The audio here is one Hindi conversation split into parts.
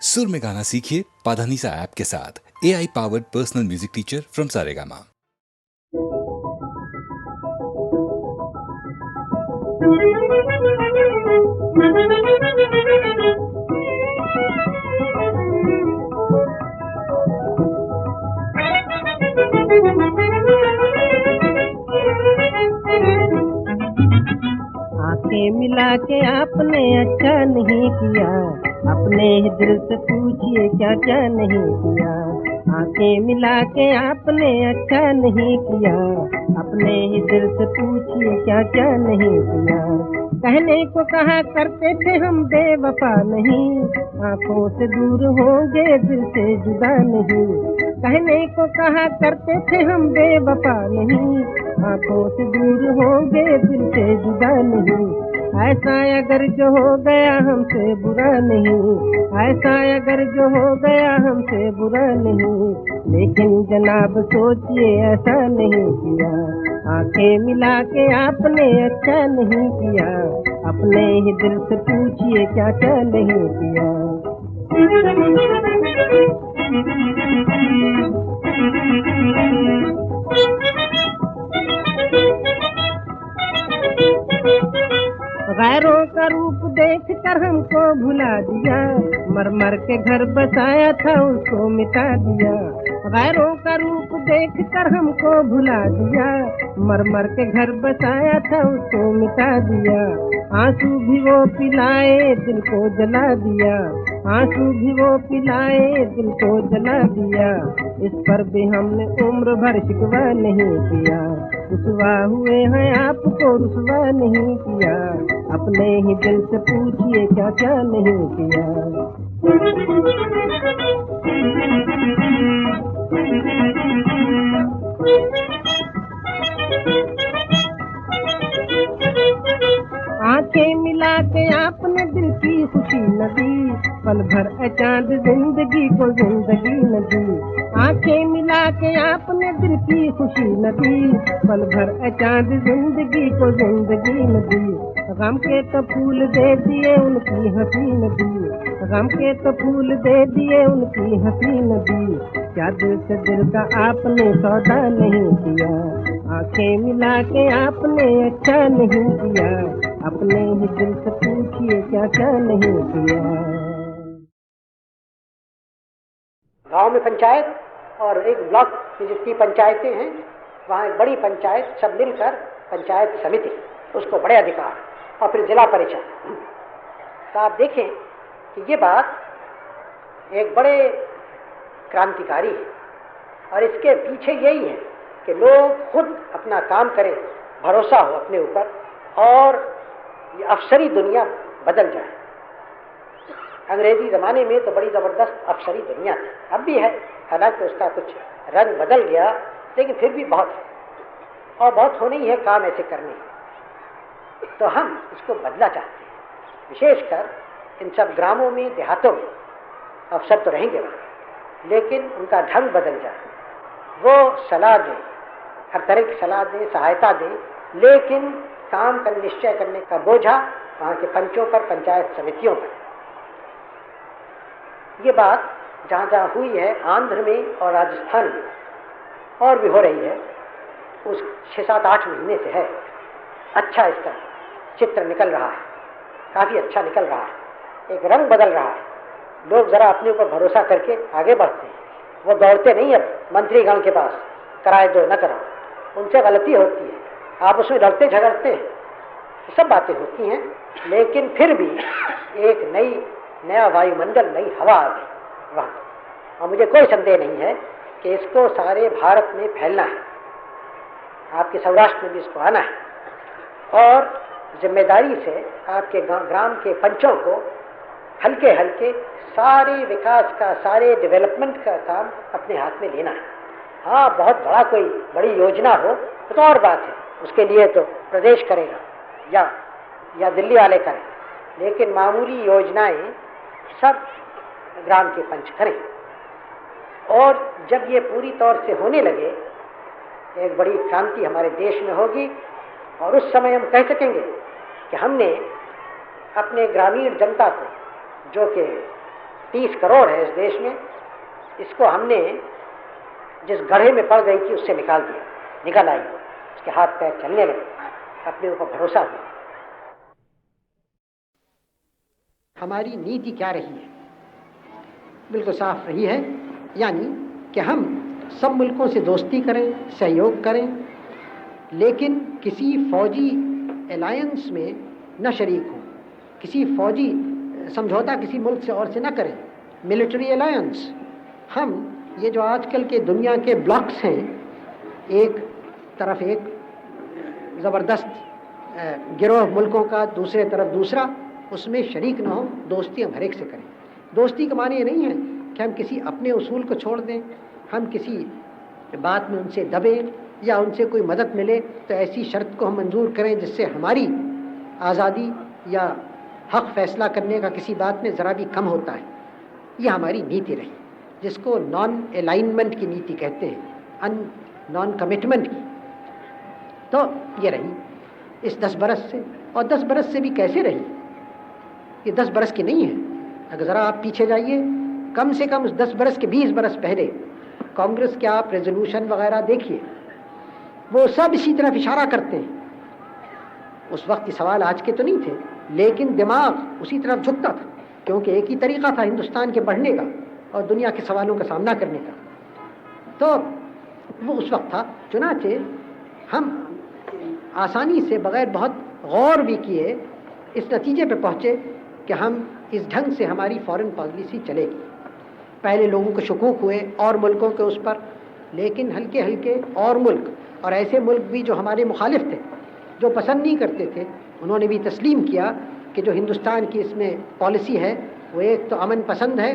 सुर में गाना सीखिए पाधानीसा ऐप के साथ। AI powered personal music teacher from Saregama. आंखें मिला के आपने अच्छा नहीं किया, अपने ही दिल से पूछिए क्या क्या नहीं किया। आंखें मिला के आपने अच्छा नहीं किया, अपने ही दिल से पूछिए क्या क्या नहीं किया। कहने को कहा करते थे हम बेवफा नहीं, आंखों से दूर होंगे दिल से जुदा नहीं। कहने को कहा करते थे हम बेवफा नहीं, आंखों से दूर होंगे दिल से जुदा नहीं। ऐसा अगर जो हो गया हमसे बुरा नहीं, ऐसा अगर जो हो गया हमसे बुरा नहीं। लेकिन जनाब सोचिए ऐसा नहीं किया, आंखें मिला के आपने अच्छा नहीं किया, अपने ही दिल से पूछिए क्या क्या नहीं किया। गैरों का रूप देख कर हमको भुला दिया, मर मर के घर बसाया था उसको मिटा दिया। गैरों का रूप देख कर हमको भुला दिया, मर मर के घर बसाया था उसको मिटा दिया। आंसू भी वो पिलाए दिल को जला दिया, आंसू भी वो पिलाए दिल को जला दिया। इस पर भी हमने उम्र भर शिकवा नहीं किया, रुसवा हुए हैं आपको रुसवा नहीं किया, अपने ही दिल से पूछिए क्या क्या नहीं किया। आंखें मिला के आपने दिल की खुशी न दी, पल भर अचांद जिंदगी को जिंदगी न दी। आंखें मिला के आपने दिल की खुशी न दी, पल भर अचांद जिंदगी को जिंदगी न दी। गम के तो फूल दे दिए उनकी हंसी न दी, गम के तो फूल दे दिए उनकी हंसी न दी। क्या दिल से दिल का आपने सौदा नहीं किया, आंखें मिला के आपने अच्छा नहीं किया, अपने ही दिल से पूछिए क्या क्या नहीं किया। गांव में पंचायत और एक ब्लॉक की जितनी पंचायतें हैं, वहाँ एक बड़ी पंचायत सब मिलकर पंचायत समिति, उसको बड़े अधिकार, और फिर जिला परिषद। तो आप देखें कि ये बात एक बड़े क्रांतिकारी है, और इसके पीछे यही है कि लोग खुद अपना काम करें, भरोसा हो अपने ऊपर, और ये अफसरी दुनिया बदल जाए। अंग्रेजी ज़माने में तो बड़ी ज़बरदस्त अफसरी दुनिया थी, अब भी है, हालांकि उसका कुछ रंग बदल गया, लेकिन फिर भी बहुत है, और बहुत होने ही है काम ऐसे करने। तो हम इसको बदला चाहते हैं, विशेषकर इन सब ग्रामों में, देहातों में अफसर तो रहेंगे वहाँ, लेकिन उनका ढंग बदल जाए। वो सलाह दें, हर तरह की सलाह दें, सहायता दें, लेकिन काम का निश्चय करने का बोझा वहाँ के पंचों पर, पंचायत समितियों पर। ये बात जहाँ जहाँ हुई है, आंध्र में और राजस्थान में, और भी हो रही है, उस 6-7-8 महीने से है। अच्छा इसका चित्र निकल रहा है, काफ़ी अच्छा निकल रहा है, एक रंग बदल रहा है। लोग ज़रा अपने ऊपर भरोसा करके आगे बढ़ते हैं, वो दौड़ते नहीं अब मंत्रीगण के पास, कराए दो न कराओ, उनसे गलती होती है, आप उसमें लड़ते झगड़ते हैं, सब बातें होती हैं, लेकिन फिर भी एक नया वायुमंडल, नई हवा आ गई वहाँ। और मुझे कोई संदेह नहीं है कि इसको सारे भारत में फैलना है, आपके सौराष्ट्र में भी इसको आना है, और जिम्मेदारी से आपके ग्राम के पंचों को हल्के हल्के सारे विकास का, सारे डेवलपमेंट का काम अपने हाथ में लेना है। हाँ, बहुत बड़ा कोई बड़ी योजना हो तो और बात है, उसके लिए तो प्रदेश करेगा या दिल्ली वाले करें, लेकिन मामूली योजनाएं सब ग्राम के पंच करें। और जब ये पूरी तौर से होने लगे, एक बड़ी क्रांति हमारे देश में होगी, और उस समय हम कह सकेंगे कि हमने अपने ग्रामीण जनता को, जो कि 30 करोड़ है इस देश में, इसको हमने जिस गड्ढे में पड़ गई थी उससे निकाल दिया, निकल आई, उसके हाथ पैर चलने लगे, अपने ऊपर भरोसा हुआ। हमारी नीति क्या रही है? बिल्कुल साफ रही है, यानी कि हम सब मुल्कों से दोस्ती करें, सहयोग करें, लेकिन किसी फौजी अलायंस में न शरीक हों, किसी फौजी समझौता किसी मुल्क से और से न करें, मिलिट्री अलायंस। हम ये जो आजकल के दुनिया के ब्लॉक्स हैं, एक तरफ एक ज़बरदस्त गिरोह मुल्कों का, दूसरे तरफ दूसरा, उसमें शरीक न हो, दोस्ती हम हर एक से करें। दोस्ती का माने ये नहीं है कि हम किसी अपने उसूल को छोड़ दें, हम किसी बात में उनसे दबें या उनसे कोई मदद मिले तो ऐसी शर्त को हम मंजूर करें जिससे हमारी आज़ादी या हक फैसला करने का किसी बात में ज़रा भी कम होता है। यह हमारी नीति रही, जिसको नॉन अलाइनमेंट की नीति कहते हैं, नॉन कमिटमेंट की। तो ये रही इस 10 बरस से, और 10 बरस से भी कैसे रही? ये 10 बरस की नहीं है। अगर ज़रा आप पीछे जाइए, कम से कम 10 बरस के 20 बरस पहले कांग्रेस के आप रेजोल्यूशन वगैरह देखिए, वो सब इसी तरफ इशारा करते हैं। उस वक्त के सवाल आज के तो नहीं थे, लेकिन दिमाग उसी तरफ झुकता था, क्योंकि एक ही तरीका था हिंदुस्तान के बढ़ने का और दुनिया के सवालों का सामना करने का। तो वो उस वक्त था। चुनाचे हम आसानी से, बगैर बहुत गौर भी किए, इस नतीजे पे पहुँचे कि हम इस ढंग से हमारी फॉरेन पॉलिसी चलेगी। पहले लोगों को शकूक हुए और मुल्कों के उस पर, लेकिन हल्के हल्के और मुल्क, और ऐसे मुल्क भी जो हमारे मुखालिफ थे, जो पसंद नहीं करते थे, उन्होंने भी तस्लीम किया कि जो हिंदुस्तान की इसमें पॉलिसी है वो एक तो अमन पसंद है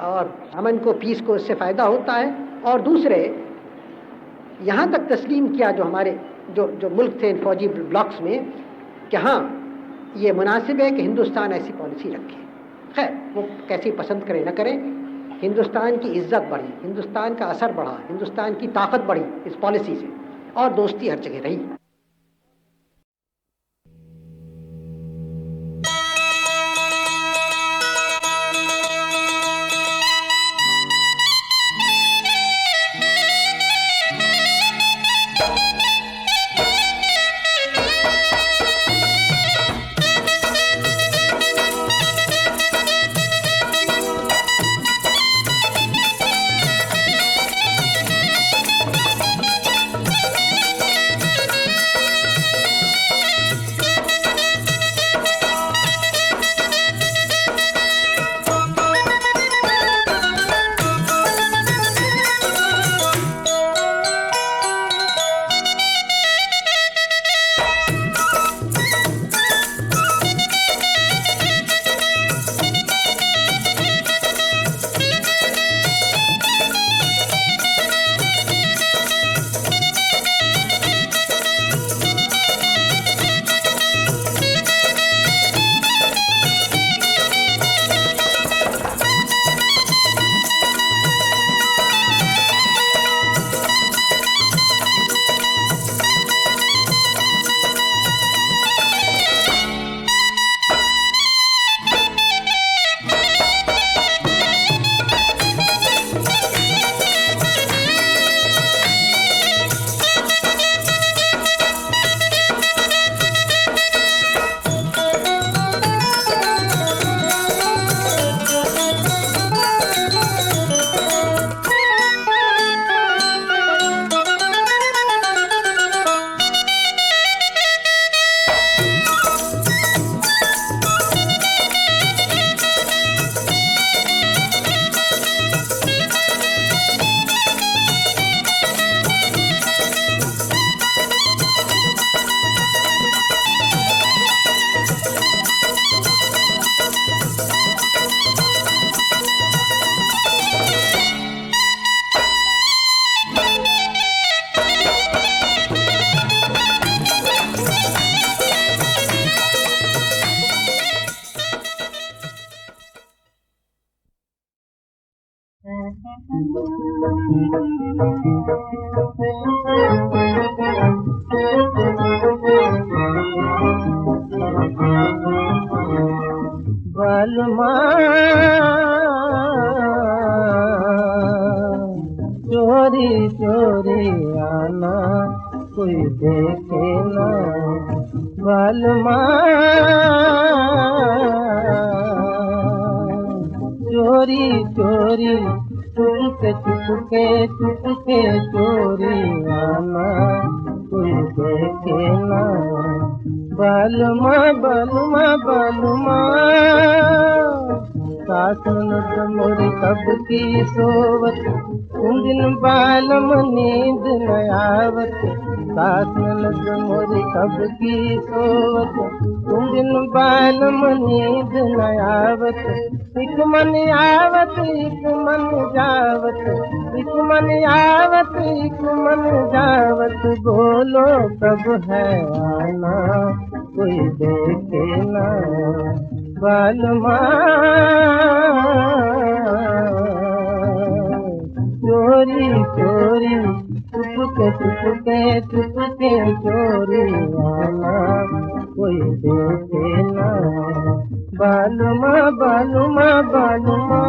और अमन को, पीस को इससे फ़ायदा होता है, और दूसरे यहाँ तक तस्लीम किया जो हमारे जो मुल्क थे इन फौजी ब्लॉक्स में, कि हाँ ये मुनासिब है कि हिंदुस्तान ऐसी पॉलिसी रखे। खैर वो कैसे पसंद करें न करें, हिंदुस्तान की इज्जत बढ़ी, हिंदुस्तान का असर बढ़ा, हिंदुस्तान की ताकत बढ़ी इस पॉलिसी से, और दोस्ती हर जगह रही। बलमा देखे ना बालमा चोरी चोरी चुपके चुपके चुपके चोरी आना कोई देखे ना बालमा बालमा बालमा सास नद मोरी कब की सोवत दिन बालम नींद न आवत सास नद मोरी कब की सोवत दिन बालम नींद न आवत एक मन आवत एक मन जावत एक मन आवत एक मन जावत बोलो कब है आना कोई देखे ना बालमा चोरी चोरी चुपके चुपके चुपके चोरी आना कोई देखे ना बालमा बालमा बालमा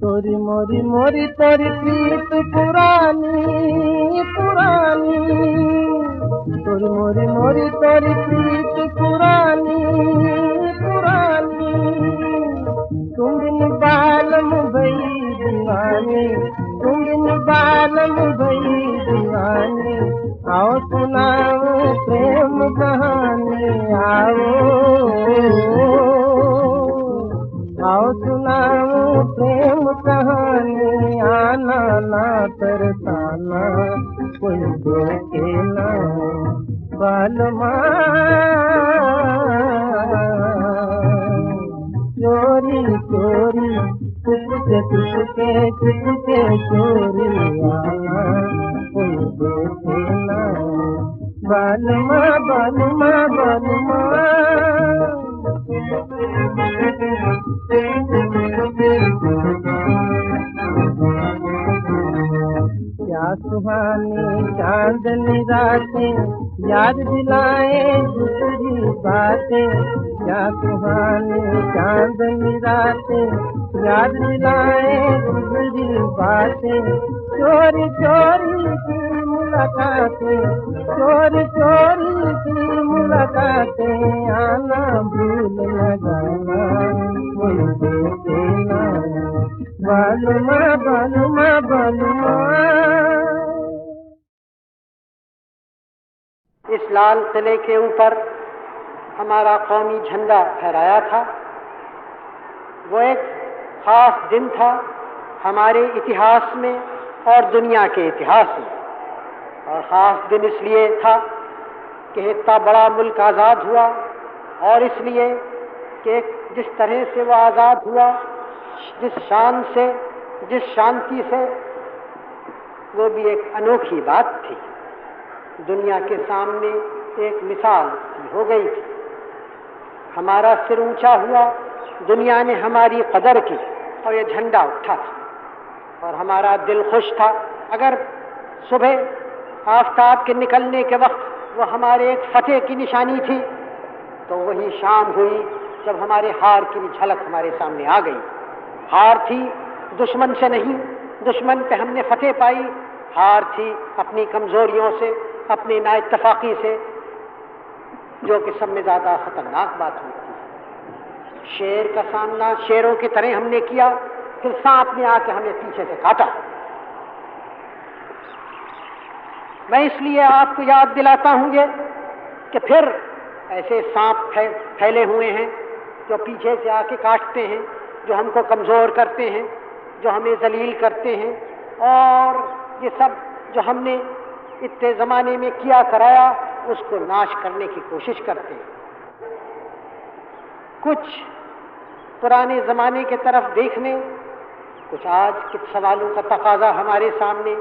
तोरी मोरी मोरी तोरी प्रीत पुरानी पुरानी तोरी मोरी मोरी तोरी प्रीत पुरानी पुरानी तुम बिन बालम भई दीवानी तुम बिन बालम भई दीवानी आओ सुनाओ प्रेम कहानी आओ सुनाओ प्रेम कहानी आना ना तरसाना कोई देखे ना बालमा चोरी चोरी चुपके चुपके चुपके चोरी आना कोई देखे ना बालमा बालमा बालमा क्या सुहानी चांदनी रातें याद दिलाए दूसरी बातें क्या सुहानी चांदनी रातें याद दिलाए दूसरी बातें चोरी चोरी की मुलाकातें चोरी चोरी की मुलाकातें आना भूल न जाना कोई देखे ना बालमा बालमा बालमा। इस लाल किले के ऊपर हमारा कौमी झंडा फहराया था। वो एक खास दिन था हमारे इतिहास में और दुनिया के इतिहास में, और ख़ास दिन इसलिए था कि इतना बड़ा मुल्क आज़ाद हुआ, और इसलिए कि जिस तरह से वो आज़ाद हुआ, जिस शान से, जिस शांति से, वो भी एक अनोखी बात थी। दुनिया के सामने एक मिसाल हो गई थी। हमारा सिर ऊंचा हुआ, दुनिया ने हमारी कदर की और ये झंडा उठा था, और हमारा दिल खुश था। अगर सुबह आफ्ताब के निकलने के वक्त वो हमारे एक फतेह की निशानी थी, तो वही शाम हुई जब हमारे हार की भी झलक हमारे सामने आ गई। हार थी दुश्मन से नहीं, दुश्मन पे हमने फतेह पाई। हार थी अपनी कमजोरियों से, अपनी नाइत्तफाकी से, जो कि सब में ज़्यादा खतरनाक बात होती है। शेर का सामना शेरों की तरह हमने किया, फिर सांप ने आके हमें पीछे से काटा। मैं इसलिए आपको याद दिलाता हूँ ये कि फिर ऐसे सांप फैले हुए हैं जो पीछे से आके काटते हैं, जो हमको कमज़ोर करते हैं, जो हमें जलील करते हैं, और ये सब जो हमने इतने ज़माने में किया कराया उसको नाश करने की कोशिश करते हैं। कुछ पुराने ज़माने के तरफ देखने, कुछ आज के सवालों का तकाजा हमारे सामने,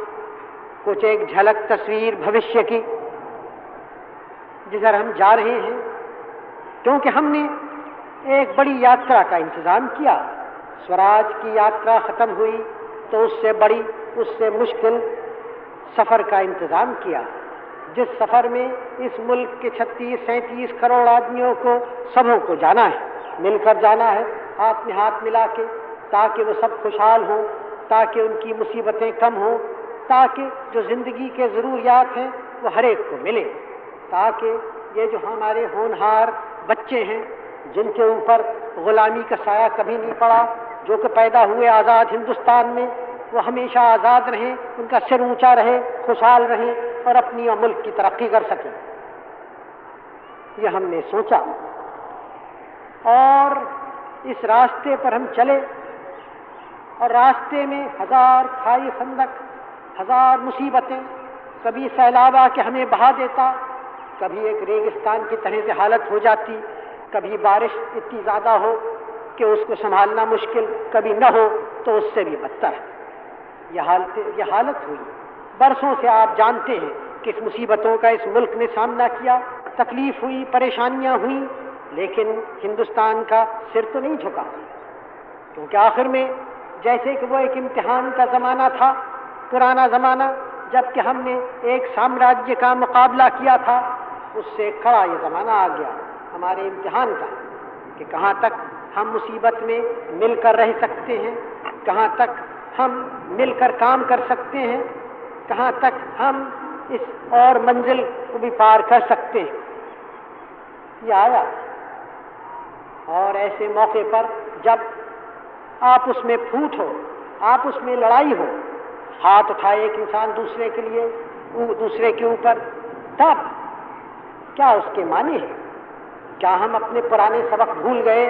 कुछ एक झलक तस्वीर भविष्य की जिधर हम जा रहे हैं, क्योंकि हमने एक बड़ी यात्रा का इंतज़ाम किया। स्वराज की यात्रा ख़त्म हुई तो उससे बड़ी, उससे मुश्किल सफ़र का इंतज़ाम किया, जिस सफ़र में इस मुल्क के 36-37 करोड़ आदमियों को, सबों को जाना है, मिलकर जाना है, हाथ में हाथ मिला के, ताकि वो सब खुशहाल हों, ताकि उनकी मुसीबतें कम हों, ताकि जो ज़िंदगी के ज़रूरियात हैं वो हर एक को मिले, ताकि ये जो हमारे होनहार बच्चे हैं जिनके ऊपर ग़ुलामी का साया कभी नहीं पड़ा, जो कि पैदा हुए आज़ाद हिंदुस्तान में, वो हमेशा आज़ाद रहें, उनका सिर ऊंचा रहे, खुशहाल रहें और अपनी और मुल्क की तरक्की कर सकें। ये हमने सोचा और इस रास्ते पर हम चले और रास्ते में हजार खाई खंदक, हजार मुसीबतें, कभी सैलाब आके हमें बहा देता, कभी एक रेगिस्तान की तरह से हालत हो जाती, कभी बारिश इतनी ज़्यादा हो कि उसको संभालना मुश्किल, कभी न हो तो उससे भी बदतर। यह हालत हुई। बरसों से आप जानते हैं कि इस मुसीबतों का इस मुल्क ने सामना किया, तकलीफ हुई, परेशानियां हुई, लेकिन हिंदुस्तान का सिर तो नहीं झुका, क्योंकि आखिर में जैसे कि वो एक इम्तिहान का ज़माना था, पुराना ज़माना, जबकि हमने एक साम्राज्य का मुकाबला किया था, उससे खड़ा ये ज़माना आ गया हमारे इम्तिहान का कि कहाँ तक हम मुसीबत में मिलकर रह सकते हैं, कहाँ तक हम मिलकर काम कर सकते हैं, कहाँ तक हम इस और मंजिल को भी पार कर सकते हैं। ये आया और ऐसे मौके पर जब आप उसमें फूट हो, आप उसमें लड़ाई हो, हाथ उठाए एक इंसान दूसरे के लिए, दूसरे के ऊपर, तब क्या उसके माने हैं? क्या हम अपने पुराने सबक भूल गए?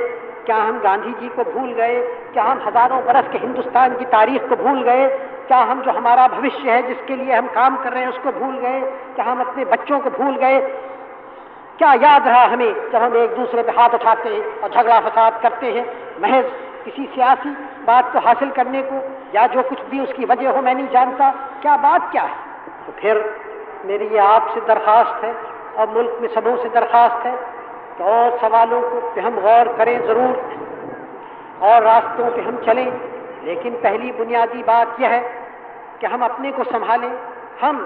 क्या हम गांधी जी को भूल गए? क्या हम हजारों बरस के हिंदुस्तान की तारीख को भूल गए? क्या हम जो हमारा भविष्य है, जिसके लिए हम काम कर रहे हैं, उसको भूल गए? क्या हम अपने बच्चों को भूल गए? क्या याद रहा हमें जब हम एक दूसरे पे हाथ उठाते हैं और झगड़ा फसाद करते हैं महज किसी सियासी बात को हासिल करने को, या जो कुछ भी उसकी वजह हो मैं नहीं जानता, क्या बात क्या है? तो फिर मेरी ये आपसे दरख्वास्त है और मुल्क में सबों से दरख्वास्त है कि और सवालों को पे हम गौर करें ज़रूर और रास्तों पे हम चलें, लेकिन पहली बुनियादी बात यह है कि हम अपने को संभालें, हम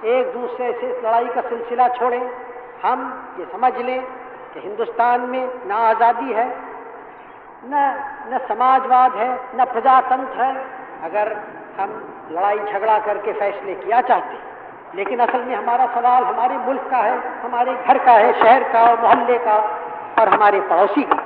एक दूसरे से लड़ाई का सिलसिला छोड़ें, हम ये समझ लें कि हिंदुस्तान में न आज़ादी है, न समाजवाद है, न प्रजातंत्र है, अगर हम लड़ाई झगड़ा करके फैसले किया चाहते हैं। लेकिन असल में हमारा सवाल हमारे मुल्क का है, हमारे घर का है, शहर का और मोहल्ले का और हमारे पड़ोसी का।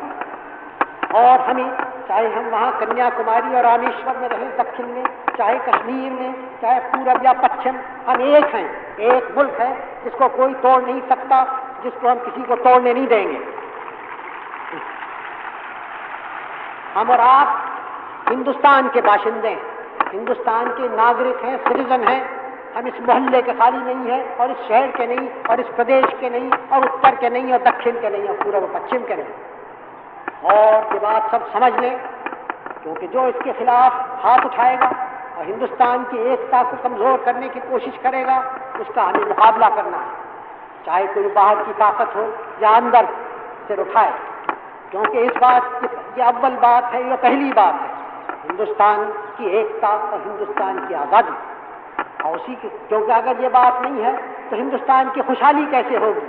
और हमें, चाहे हम वहाँ कन्याकुमारी और रामेश्वर में रहें दक्षिण में, चाहे कश्मीर में, चाहे पूरब या पश्चिम, हम एक हैं, एक मुल्क है जिसको कोई तोड़ नहीं सकता, जिसको हम किसी को तोड़ने नहीं देंगे। हम और आप हिंदुस्तान के बाशिंदे हैं, हिंदुस्तान के नागरिक हैं, सिटीजन हैं। हम इस मोहल्ले के खाली नहीं है और इस शहर के नहीं और इस प्रदेश के नहीं और उत्तर के नहीं और दक्षिण के नहीं और पूर्व पश्चिम के नहीं। और ये बात सब समझ लें, क्योंकि जो इसके खिलाफ हाथ उठाएगा और हिंदुस्तान की एकता को कमज़ोर करने की कोशिश करेगा, उसका हमें मुकाबला करना है, चाहे कोई बाहर की ताकत हो या अंदर से उठाए। क्योंकि इस बात ये अव्वल बात है, ये पहली बात है, हिंदुस्तान की एकता और हिंदुस्तान की आज़ादी। और उसी की, क्योंकि अगर ये बात नहीं है तो हिंदुस्तान की खुशहाली कैसे होगी?